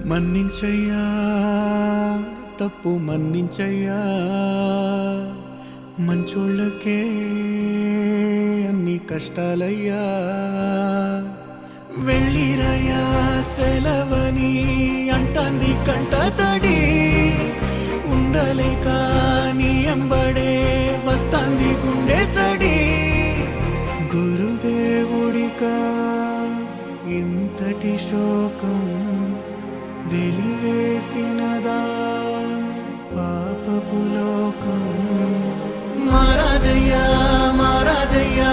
మన్నించయ్యా తప్పు మన్నించయ్యా మంచోళ్ళకే అన్ని కష్టాలయ్యా వెళ్ళిరయ్యా సెలవని అంటాంది కంట తడి ఉండలేక నీ ఎంబడే వస్తాంది గుండె సడి గురుదేవుడికా ఇంతటి శోకం వెలివేసినదా పాపపు లోకం మహారాజయ్యా మహారాజయ్యా